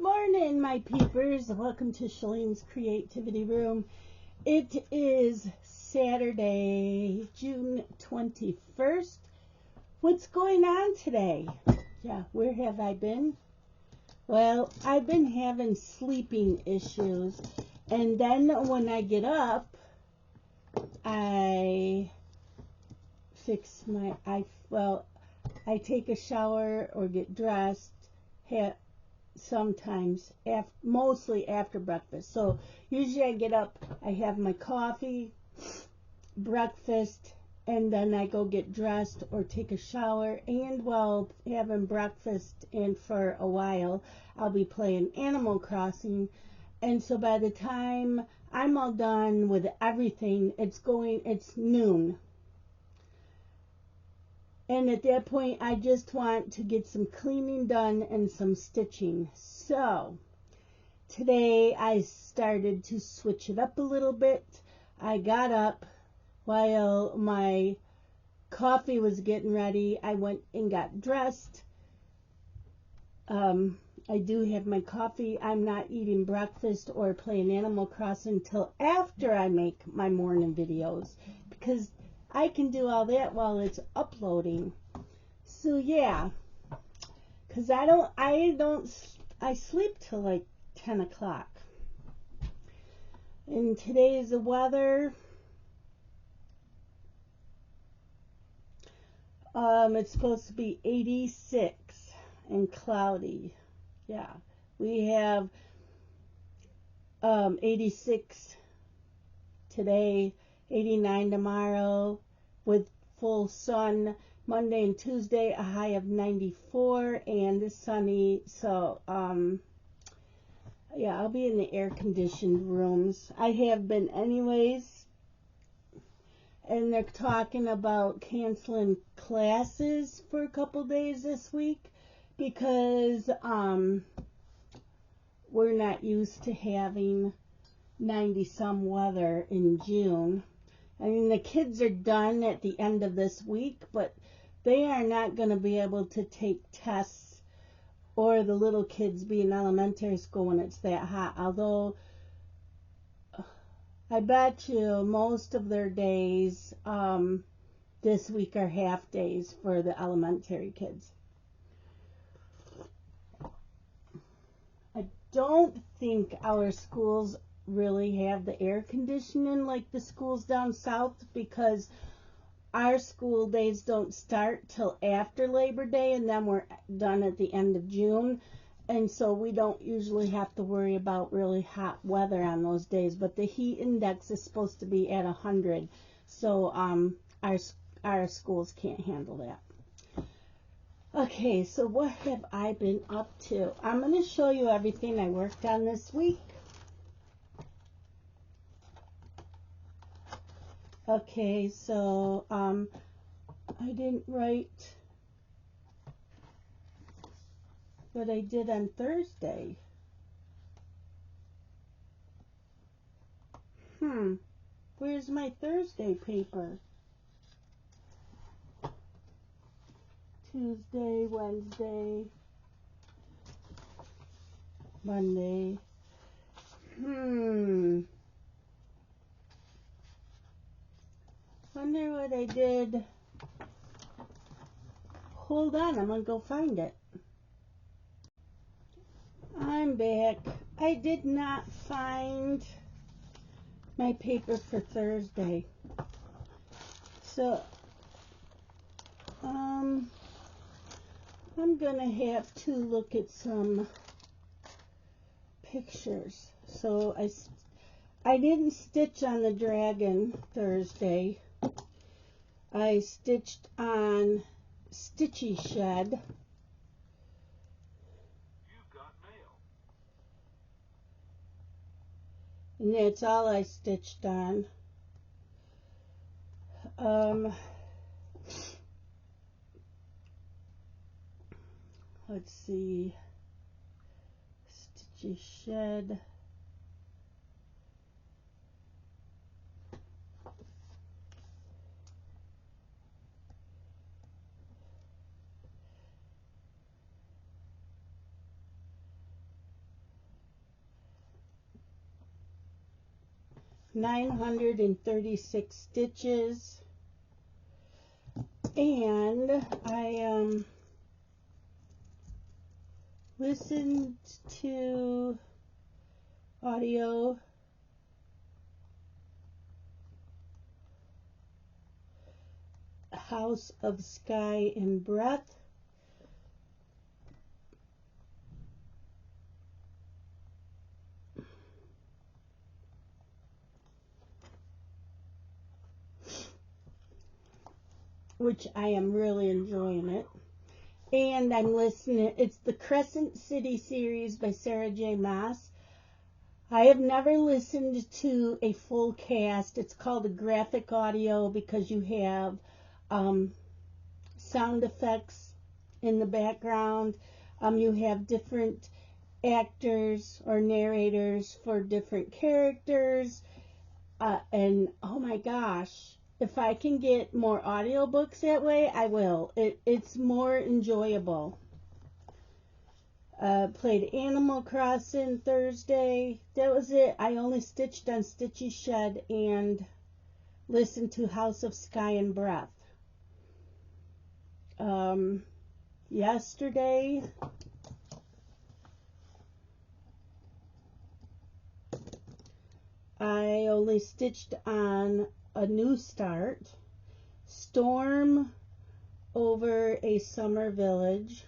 morning, my peepers. Welcome to Shalene's Creativity Room. It is Saturday, June 21st. What's going on today? Yeah, where have I been? Well, I've been having sleeping issues. And then when I get up, I fix my, I take a shower or get dressed, sometimes, mostly after breakfast. So usually I get up, I have my coffee, breakfast, and then I go get dressed or take a shower. And while having breakfast and for a while, I'll be playing Animal Crossing. And so by the time I'm all done with everything, it's noon. And at that point, I just want to get some cleaning done and some stitching. So today I started to switch it up a little bit. I got up while my coffee was getting ready. I went and got dressed. I do have my coffee. I'm not eating breakfast or playing Animal Crossing until after I make my morning videos, because I can do all that while it's uploading. So yeah, because I sleep till like 10 o'clock. And today's the weather. It's supposed to be 86 and cloudy. Yeah, we have 86 today, 89 tomorrow with full sun. Monday and Tuesday a high of 94 and sunny. So yeah, I'll be in the air conditioned rooms. I have been anyways. And they're talking about canceling classes for a couple days this week because we're not used to having 90-some weather in June. I mean, the kids are done at the end of this week, but they are not going to be able to take tests, or the little kids be in elementary school when it's that hot. Although, I bet you most of their days this week are half days for the elementary kids. I don't think our schools really have the air conditioning like the schools down south, because our school days don't start till after Labor Day, and then we're done at the end of June. And so we don't usually have to worry about really hot weather on those days. But the heat index is supposed to be at 100. So our schools can't handle that. Okay, so what have I been up to? I'm going to show you everything I worked on this week. Okay, so I didn't write what I did on Thursday. Where's my Thursday paper? Tuesday, Wednesday, Monday. Wonder what I did. Hold on, I'm gonna go find it. I'm back. I did not find my paper for Thursday. So, I'm gonna have to look at some pictures. So I didn't stitch on the dragon Thursday. I stitched on Stitchy Shed. You've got mail. And that's all I stitched on. Let's see. Stitchy Shed. 936 stitches, and I listened to audio House of Sky and Breath. Which I am really enjoying it. And I'm listening, it's the Crescent City series by Sarah J. Maas. I have never listened to a full cast. It's called a graphic audio because you have sound effects in the background. You have different actors or narrators for different characters. And oh my gosh, if I can get more audiobooks that way, I will. It's more enjoyable. Played Animal Crossing Thursday. That was it. I only stitched on Stitchy Shed and listened to House of Sky and Breath. Yesterday, I only stitched on A New Start, Storm over a Summer Village,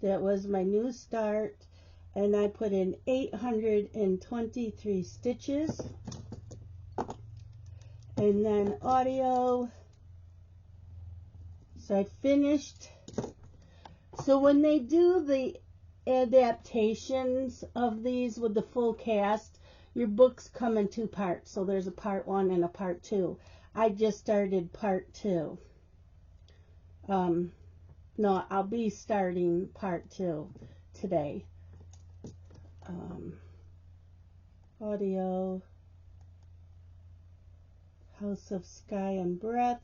that was my new start, and I put in 823 stitches. And then audio, so I finished. So when they do the adaptations of these with the full cast, your books come in two parts. So there's a part 1 and a part 2. I just started part 2. No, I'll be starting part 2 today. Audio, House of Sky and Breath.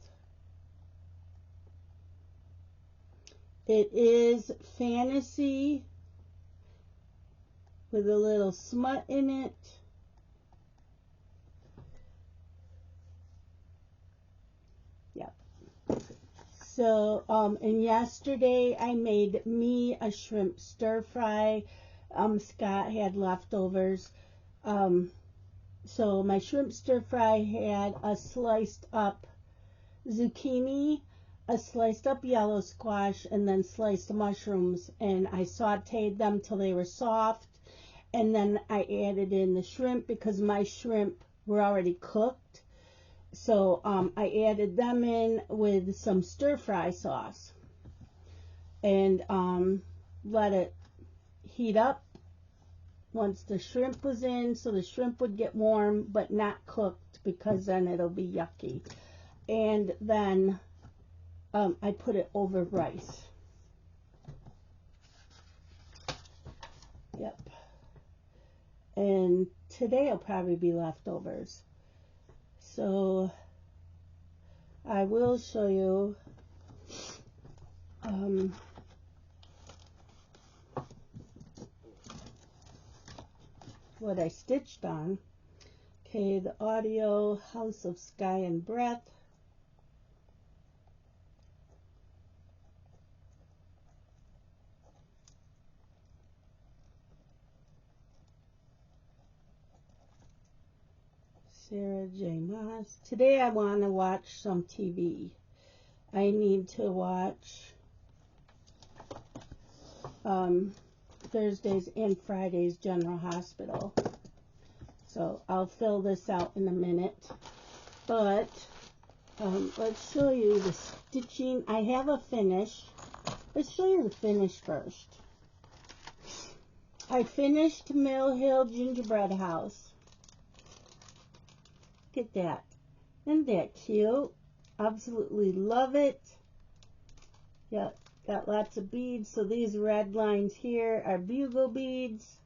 It is fantasy with a little smut in it. Yep. So, and yesterday I made me a shrimp stir fry. Scott had leftovers. So my shrimp stir fry had a sliced up zucchini, a sliced up yellow squash, and then sliced mushrooms, and I sauteed them till they were soft, and then I added in the shrimp because my shrimp were already cooked. So I added them in with some stir fry sauce and let it heat up once the shrimp was in, so the shrimp would get warm but not cooked because then it'll be yucky. And then I put it over rice. Yep. And today will probably be leftovers. So I will show you what I stitched on. Okay, the audio, House of Sky and Breath. Sarah J. Maas. Today I want to watch some TV. I need to watch Thursdays and Fridays General Hospital. So I'll fill this out in a minute. But let's show you the stitching. I have a finish. Let's show you the finish first. I finished Mill Hill Gingerbread House. Look at that. Isn't that cute? Absolutely love it. Yep, got lots of beads. So these red lines here are bugle beads.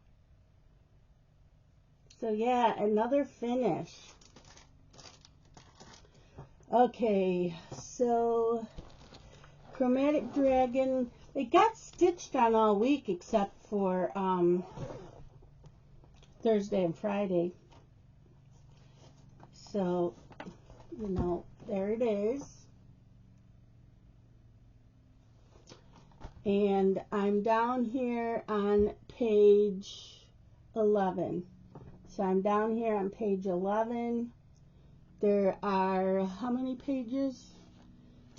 So yeah, another finish. Okay, so Chromatic Dragon. It got stitched on all week except for Thursday and Friday. So, you know, there it is. And I'm down here on page 11. So I'm down here on page 11. There are how many pages?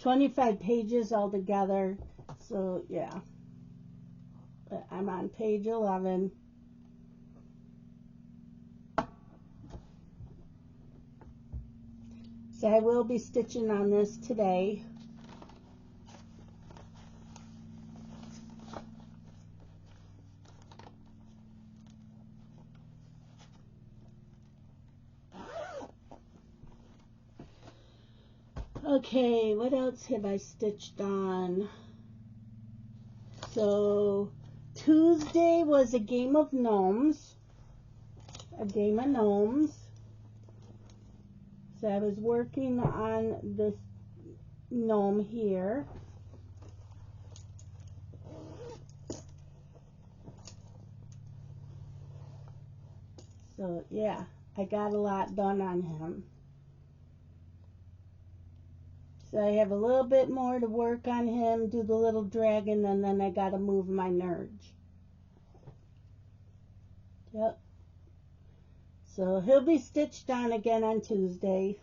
25 pages altogether. So yeah, but I'm on page 11. So I will be stitching on this today. Okay, what else have I stitched on? So Tuesday was a game of gnomes. A game of gnomes. So I was working on this gnome here. So yeah, I got a lot done on him. So I have a little bit more to work on him, do the little dragon, and then I got to move my Nerge. Yep. So he'll be stitched on again on Tuesday.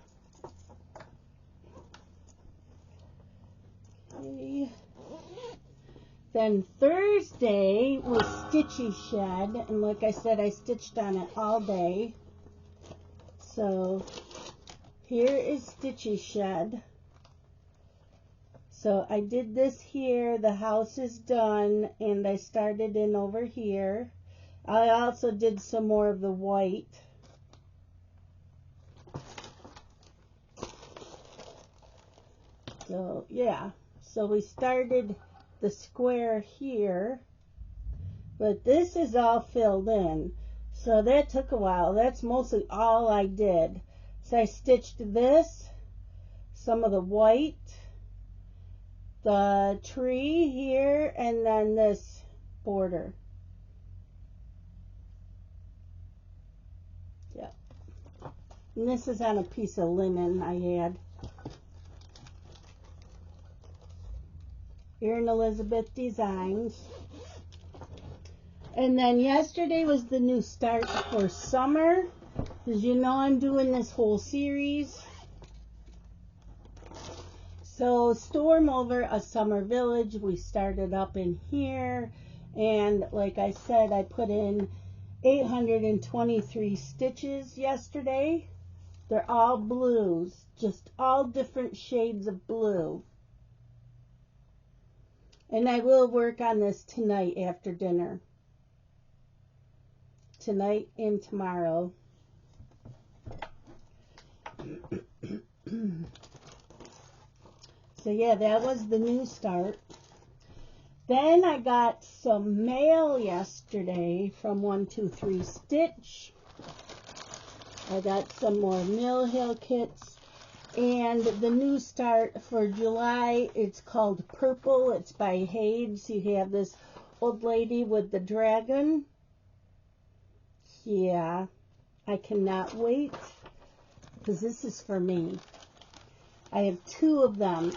Okay. Then Thursday was Stitchy Shed, and like I said, I stitched on it all day. So here is Stitchy Shed. So I did this here, the house is done, and I started in over here. I also did some more of the white. So yeah, so we started the square here, but this is all filled in. So that took a while. That's mostly all I did. So I stitched this, some of the white, the tree here, and then this border. Yep. And this is on a piece of linen I had. Erin Elizabeth Designs. And then yesterday was the new start for summer. As you know, I'm doing this whole series. So Storm Over a Summer Village, we started up in here, and like I said, I put in 823 stitches yesterday. They're all blues, just all different shades of blue. And I will work on this tonight after dinner. Tonight and tomorrow. So yeah, that was the new start. Then I got some mail yesterday from 123 Stitch. I got some more Mill Hill kits. And the new start for July, it's called Purple. It's by Hades. You have this old lady with the dragon. Yeah, I cannot wait because this is for me. I have two of them.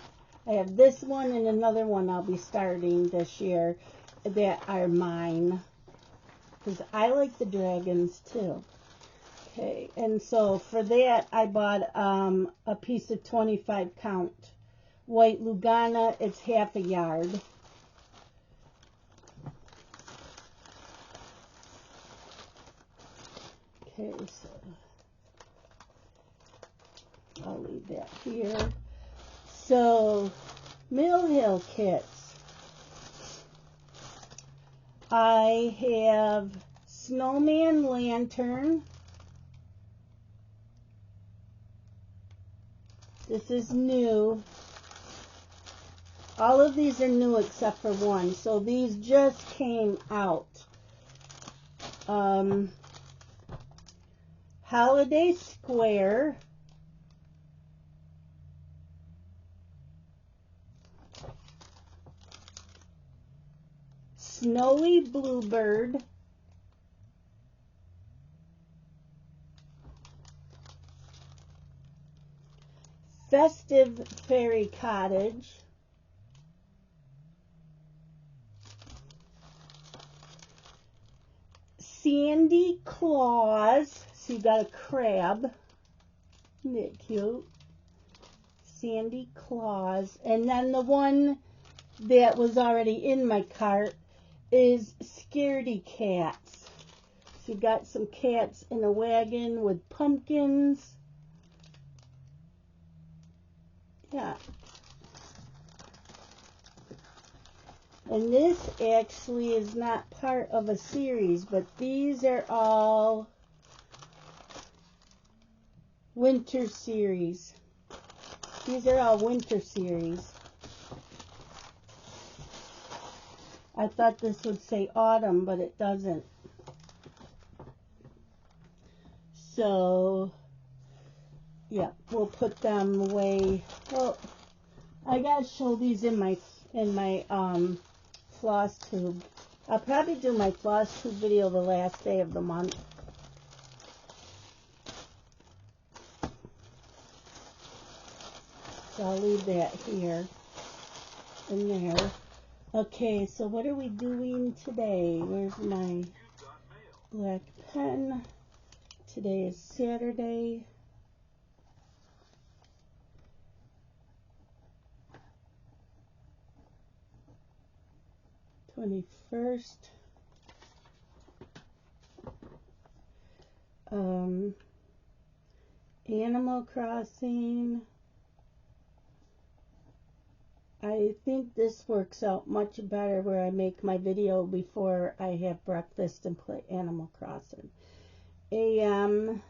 I have this one and another one I'll be starting this year that are mine because I like the dragons too. Okay, and so for that I bought a piece of 25 count white Lugana. It's half a yard. Okay, so I'll leave that here. So, Mill Hill kits. I have Snowman Lantern. This is new. All of these are new except for one. So these just came out. Holiday Square. Snowy Bluebird, Festive Fairy Cottage, Sandy Claus. So you got a crab. Isn't that cute? Sandy Claus. And then the one that was already in my cart is Scaredy Cats. So you got some cats in a wagon with pumpkins. Yeah. And this actually is not part of a series, but these are all winter series. These are all winter series. I thought this would say autumn, but it doesn't. So, yeah, we'll put them away. Well, I gotta show these in my floss tube. I'll probably do my floss tube video the last day of the month. So I'll leave that here and there. Okay, so what are we doing today? Where's my black pen? Today is Saturday. #21. Animal Crossing. I think this works out much better where I make my video before I have breakfast and play Animal Crossing. AM,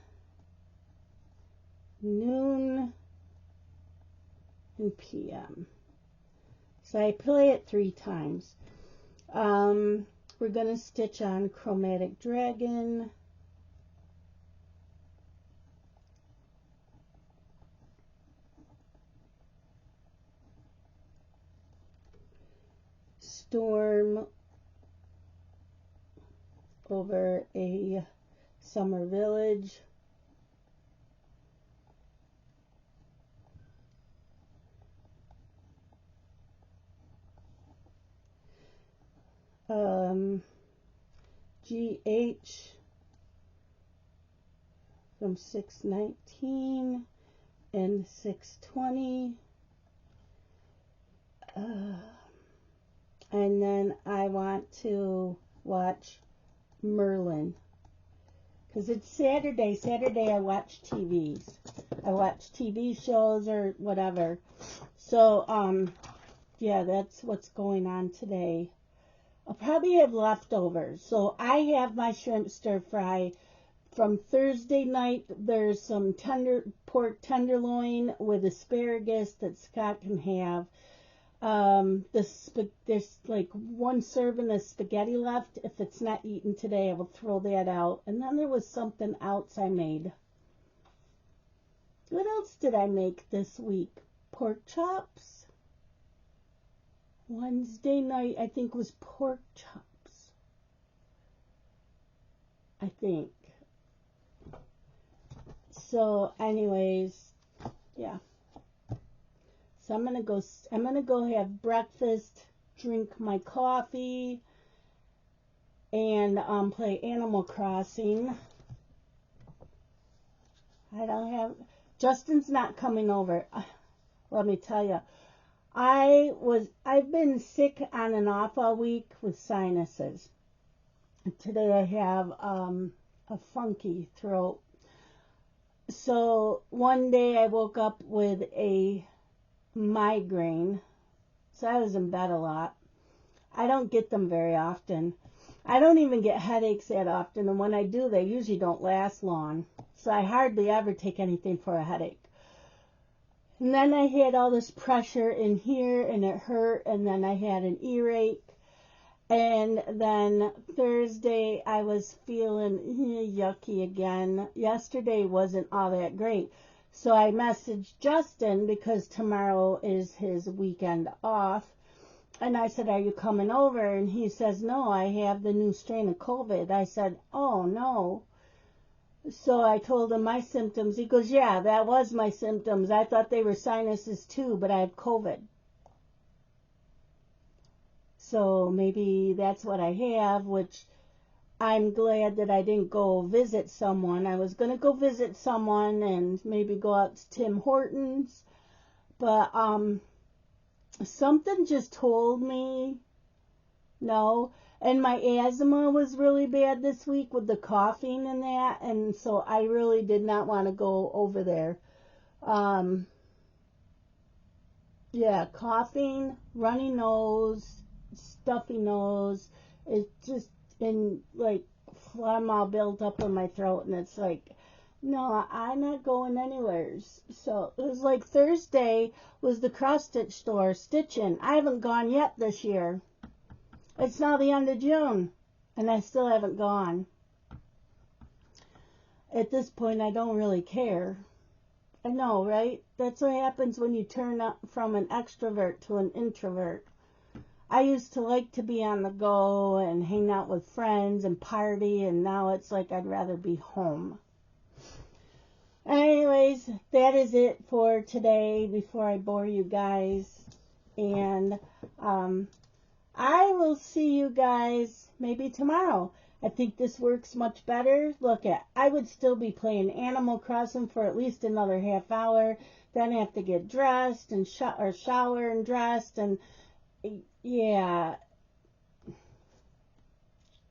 noon, and PM. So I play it 3 times. We're going to stitch on Chromatic Dragon. Storm over a summer village. GH from 619 and 620. And then I want to watch Merlin. Because it's Saturday. Saturday I watch TVs. I watch TV shows or whatever. So, yeah, that's what's going on today. I'll probably have leftovers. So I have my shrimp stir fry from Thursday night. There's some pork tenderloin with asparagus that Scott can have. There's like 1 serving of spaghetti left. If it's not eaten today, I will throw that out. And then there was something else I made. What else did I make this week? Pork chops. Wednesday night, I think, was pork chops. I think. So, anyways, yeah. So I'm gonna go have breakfast, drink my coffee, and play Animal Crossing. Justin's not coming over. Let me tell you. I've been sick on and off all week with sinuses. Today I have a funky throat. So one day I woke up with a migraine. So I was in bed a lot. I don't get them very often. I don't even get headaches that often, and when I do, they usually don't last long. So I hardly ever take anything for a headache. And then I had all this pressure in here, and it hurt, and then I had an earache. And then Thursday, I was feeling yucky again. Yesterday wasn't all that great. So I messaged Justin because tomorrow is his weekend off. And I said, are you coming over? And he says, no, I have the new strain of COVID. I said, oh, no. So I told him my symptoms. He goes, yeah, that was my symptoms. I thought they were sinuses too, but I have COVID. So maybe that's what I have, which I'm glad that I didn't go visit someone. I was going to go visit someone and maybe go out to Tim Hortons. But something just told me no. And my asthma was really bad this week with the coughing and that. And so I really did not want to go over there. Yeah, coughing, runny nose, stuffy nose. It's just, and like phlegm all built up in my throat. And it's like, no, I'm not going anywhere. So it was like Thursday was the cross stitch store, stitching. I haven't gone yet this year. It's now the end of June, and I still haven't gone. At this point, I don't really care. I know, right? That's what happens when you turn up from an extrovert to an introvert. I used to like to be on the go and hang out with friends and party, and now it's like I'd rather be home. Anyways, that is it for today before I bore you guys. And I will see you guys maybe tomorrow. I think this works much better. Look, I would still be playing Animal Crossing for at least another half hour. Then I have to get dressed and shower and dressed. And yeah,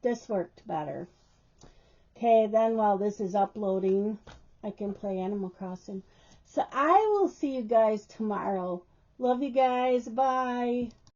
this worked better. Okay, then while this is uploading, I can play Animal Crossing. So I will see you guys tomorrow. Love you guys. Bye.